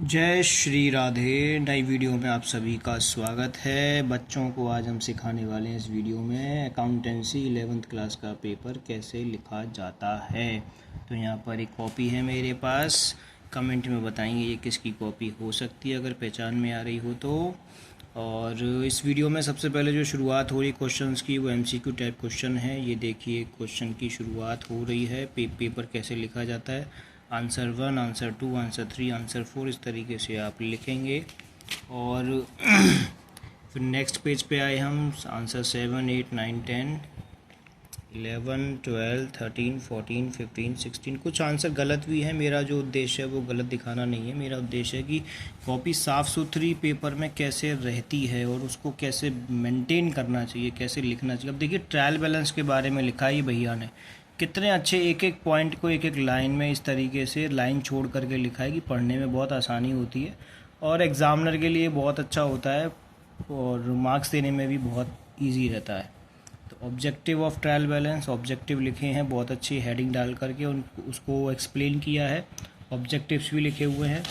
जय श्री राधे। नई वीडियो में आप सभी का स्वागत है। बच्चों को आज हम सिखाने वाले हैं इस वीडियो में अकाउंटेंसी 11th क्लास का पेपर कैसे लिखा जाता है। तो यहाँ पर एक कॉपी है मेरे पास। कमेंट में बताएंगे ये किसकी कॉपी हो सकती है अगर पहचान में आ रही हो तो। और इस वीडियो में सबसे पहले जो शुरुआत हो रही क्वेश्चंस की वो एमसीक्यू टाइप क्वेश्चन है। ये देखिए क्वेश्चन की शुरुआत हो रही है। पेपर कैसे लिखा जाता है, आंसर 1, आंसर 2, आंसर 3, आंसर 4, इस तरीके से आप लिखेंगे। और फिर नेक्स्ट पेज पे आए हम, आंसर 7, 8, 9, 10, 11, 12, 13, 14, 15, 16। कुछ आंसर गलत भी है। मेरा जो उद्देश्य है वो गलत दिखाना नहीं है। मेरा उद्देश्य है कि कॉपी साफ़ सुथरी पेपर में कैसे रहती है और उसको कैसे मेंटेन करना चाहिए, कैसे लिखना चाहिए। अब देखिए ट्रायल बैलेंस के बारे में लिखा है भैया ने, कितने अच्छे एक एक पॉइंट को एक एक लाइन में इस तरीके से लाइन छोड़ करके लिखा है कि पढ़ने में बहुत आसानी होती है और एग्ज़ामिनर के लिए बहुत अच्छा होता है और मार्क्स देने में भी बहुत इजी रहता है। तो objective of trial balance, objective लिखे हैं बहुत अच्छी हेडिंग डाल करके उसको एक्सप्लेन किया है। ऑब्जेक्टिव्स भी लिखे हुए हैं।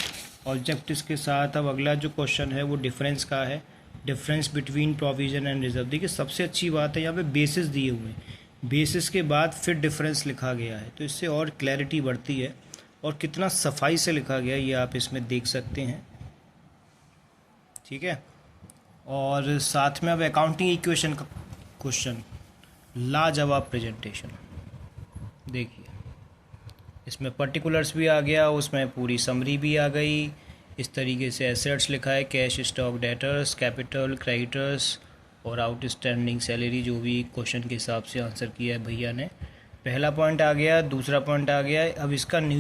ऑब्जेक्टिव्स के साथ अब अगला जो क्वेश्चन है वो डिफरेंस का है, difference between provision and reserve. देखिए सबसे अच्छी बात है यहाँ पे बेसिस दिए हुए हैं, बेसिस के बाद फिर डिफरेंस लिखा गया है तो इससे और क्लैरिटी बढ़ती है और कितना सफाई से लिखा गया ये आप इसमें देख सकते हैं। ठीक है। और साथ में अब अकाउंटिंग इक्वेशन का क्वेश्चन, लाजवाब प्रेजेंटेशन। देखिए इसमें पर्टिकुलर्स भी आ गया, उसमें पूरी समरी भी आ गई। इस तरीके से एसेट्स लिखा है, cash, stock, debtors, capital, creditors और आउटस्टैंडिंग सैलरी, जो भी क्वेश्चन के हिसाब से आंसर किया है भैया ने। पहला पॉइंट आ गया, दूसरा पॉइंट आ गया। अब इसका न्यू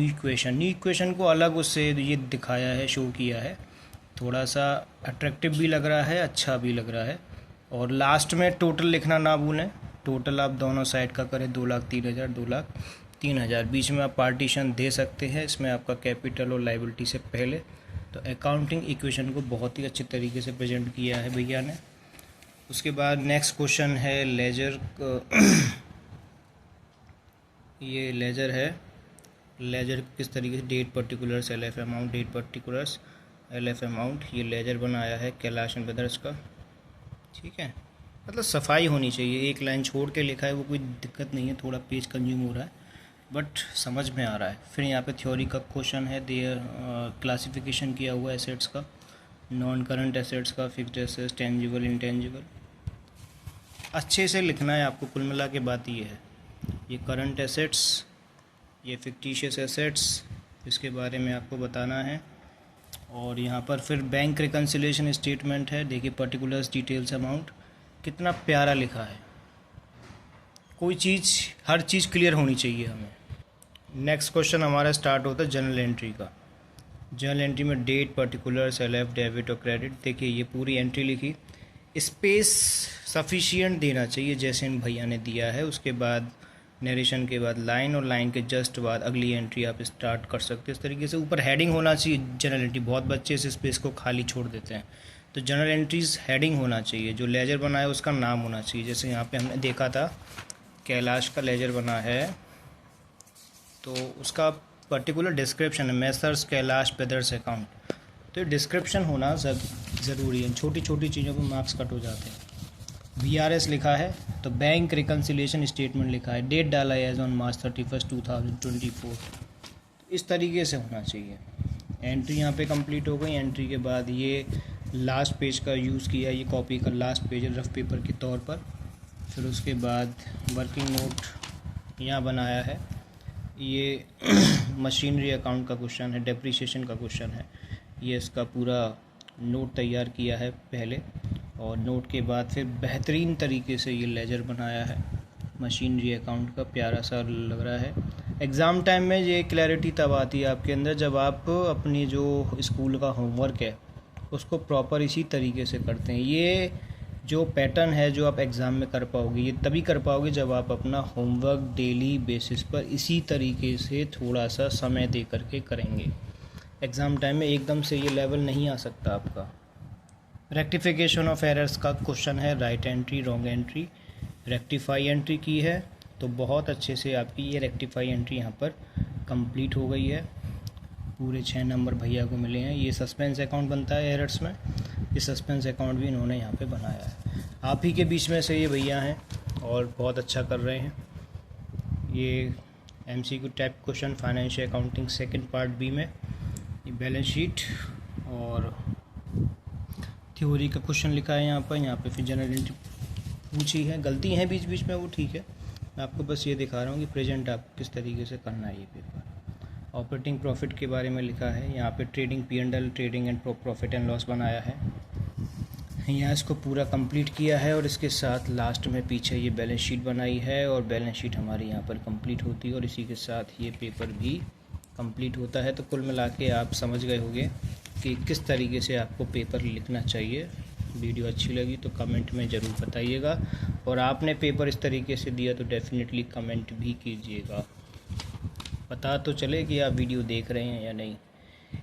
इक्वेशन को अलग उससे ये दिखाया है, शो किया है। थोड़ा सा अट्रैक्टिव भी लग रहा है, अच्छा भी लग रहा है। और लास्ट में टोटल लिखना ना भूलें। टोटल आप दोनों साइड का करें, 2,03,000, 2,03,000। बीच में आप पार्टीशन दे सकते हैं इसमें आपका कैपिटल और लाइबिलिटी से पहले। तो अकाउंटिंग इक्वेशन को बहुत ही अच्छे तरीके से प्रेजेंट किया है भैया ने। उसके बाद नेक्स्ट क्वेश्चन है लेजर। ये लेजर है। लेजर किस तरीके से, date particulars, LF amount, date particulars, LF amount, ये लेजर बनाया है कैलाश एंड ब्रदर्स का। ठीक है, मतलब सफाई होनी चाहिए। एक लाइन छोड़ के लिखा है वो कोई दिक्कत नहीं है, थोड़ा पेज कंज्यूम हो रहा है बट समझ में आ रहा है। फिर यहाँ पे थ्योरी का क्वेश्चन है, देयर क्लासिफिकेशन किया हुआ एसेट्स का, नॉन करंट एसेट्स का, फिक्स्ड एसेट्स, टेंजिबल, इंटेंजिबल। अच्छे से लिखना है आपको, कुल मिला के बात ये है। ये करंट एसेट्स, ये फिक्टिशियस एसेट्स, इसके बारे में आपको बताना है। और यहाँ पर फिर बैंक रिकन्सिलेशन स्टेटमेंट है। देखिए पर्टिकुलर्स, डिटेल्स, अमाउंट, कितना प्यारा लिखा है। कोई चीज़, हर चीज़ क्लियर होनी चाहिए हमें। नेक्स्ट क्वेश्चन हमारा स्टार्ट होता है जनरल एंट्री का। जनरल एंट्री में डेट, पर्टिकुलर्स, एलएफ, डेबिट और क्रेडिट। देखिए ये पूरी एंट्री लिखी, स्पेस सफिशिएंट देना चाहिए जैसे इन भैया ने दिया है। उसके बाद नरेशन के बाद लाइन और लाइन के जस्ट बाद अगली एंट्री आप स्टार्ट कर सकते हैं। इस तरीके से ऊपर हेडिंग होना चाहिए जनरल एंट्री। बहुत बच्चे इस स्पेस को खाली छोड़ देते हैं, तो जनरल एंट्रीज हेडिंग होना चाहिए। जो लेजर बना है उसका नाम होना चाहिए। जैसे यहाँ पे हमने देखा था कैलाश का लेजर बना है तो उसका पर्टिकुलर डिस्क्रिप्शन है, मैसर्स कैलाश ब्रदर्स अकाउंट। तो डिस्क्रिप्शन होना ज़रूरी है। छोटी छोटी चीज़ों पर मार्क्स कट हो जाते हैं। VRS लिखा है तो बैंक रिकन्सिलेशन स्टेटमेंट लिखा है, डेट डाला है एज ऑन मार्च 31, 2024। इस तरीके से होना चाहिए। एंट्री यहाँ पे कंप्लीट हो गई। एंट्री के बाद ये लास्ट पेज का यूज़ किया, ये कॉपी का लास्ट पेज है रफ पेपर के तौर पर। फिर उसके बाद वर्किंग नोट यहाँ बनाया है। ये मशीनरी अकाउंट का क्वेश्चन है, डेप्रिसिएशन का क्वेश्चन है। ये इसका पूरा नोट तैयार किया है पहले, और नोट के बाद फिर बेहतरीन तरीके से ये लेजर बनाया है मशीनरी अकाउंट का। प्यारा सा लग रहा है। एग्ज़ाम टाइम में ये क्लैरिटी तब आती है आपके अंदर जब आप अपनी जो स्कूल का होमवर्क है उसको प्रॉपर इसी तरीके से करते हैं। ये जो पैटर्न है जो आप एग्ज़ाम में कर पाओगे, ये तभी कर पाओगे जब आप अपना होमवर्क डेली बेसिस पर इसी तरीके से थोड़ा सा समय दे करके करेंगे। एग्ज़ाम टाइम में एकदम से ये लेवल नहीं आ सकता आपका। रेक्टिफिकेशन ऑफ एरर्स का क्वेश्चन है, right entry, wrong entry, rectify entry की है तो बहुत अच्छे से आपकी ये रेक्टिफाई एंट्री यहाँ पर कंप्लीट हो गई है। पूरे 6 नंबर भैया को मिले हैं। ये सस्पेंस अकाउंट बनता है एरर्स में, ये सस्पेंस अकाउंट भी इन्होंने यहाँ पे बनाया है। आप ही के बीच में से ये भैया हैं और बहुत अच्छा कर रहे हैं। ये MCQ type question financial accounting second part B में ये बैलेंस शीट और थ्योरी का क्वेश्चन लिखा है यहाँ पे फिर जनरल एंट्री पूछी है। गलती है बीच बीच में, वो ठीक है, मैं आपको बस ये दिखा रहा हूँ कि प्रेजेंट आपको किस तरीके से करना है ये पेपर। ऑपरेटिंग प्रॉफिट के बारे में लिखा है यहाँ पे, trading P&L, trading and profit and loss बनाया है। यहाँ इसको पूरा कंप्लीट किया है और इसके साथ लास्ट में पीछे ये बैलेंस शीट बनाई है और बैलेंस शीट हमारी यहाँ पर कंप्लीट होती है और इसी के साथ ये पेपर भी कंप्लीट होता है। तो कुल मिला के आप समझ गए होंगे कि किस तरीके से आपको पेपर लिखना चाहिए। वीडियो अच्छी लगी तो कमेंट में ज़रूर बताइएगा और आपने पेपर इस तरीके से दिया तो डेफिनेटली कमेंट भी कीजिएगा, पता तो चले कि आप वीडियो देख रहे हैं या नहीं।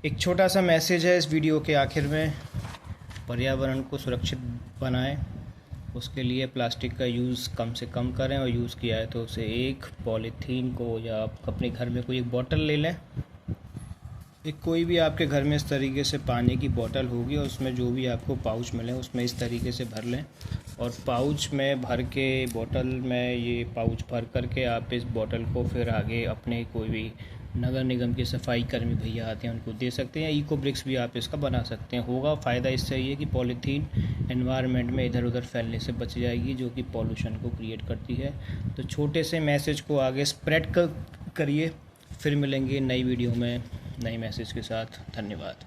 एक छोटा सा मैसेज है इस वीडियो के आखिर में, पर्यावरण को सुरक्षित बनाएं, उसके लिए प्लास्टिक का यूज़ कम से कम करें और यूज़ किया है तो उसे एक पॉलीथीन को या आप अपने घर में कोई एक बोतल ले लें, एक कोई भी आपके घर में इस तरीके से पानी की बोतल होगी और उसमें जो भी आपको पाउच मिले उसमें इस तरीके से भर लें और पाउच में भर के बोतल में ये पाउच भर करके आप इस बोतल को फिर आगे अपने कोई भी नगर निगम के सफाई कर्मी भैया आते हैं उनको दे सकते हैं। इको ब्रिक्स भी आप इसका बना सकते हैं। होगा फ़ायदा इससे ये कि पॉलीथीन एनवायरनमेंट में इधर उधर फैलने से बच जाएगी जो कि पॉल्यूशन को क्रिएट करती है। तो छोटे से मैसेज को आगे स्प्रेड करिए। फिर मिलेंगे नई वीडियो में नए मैसेज के साथ। धन्यवाद।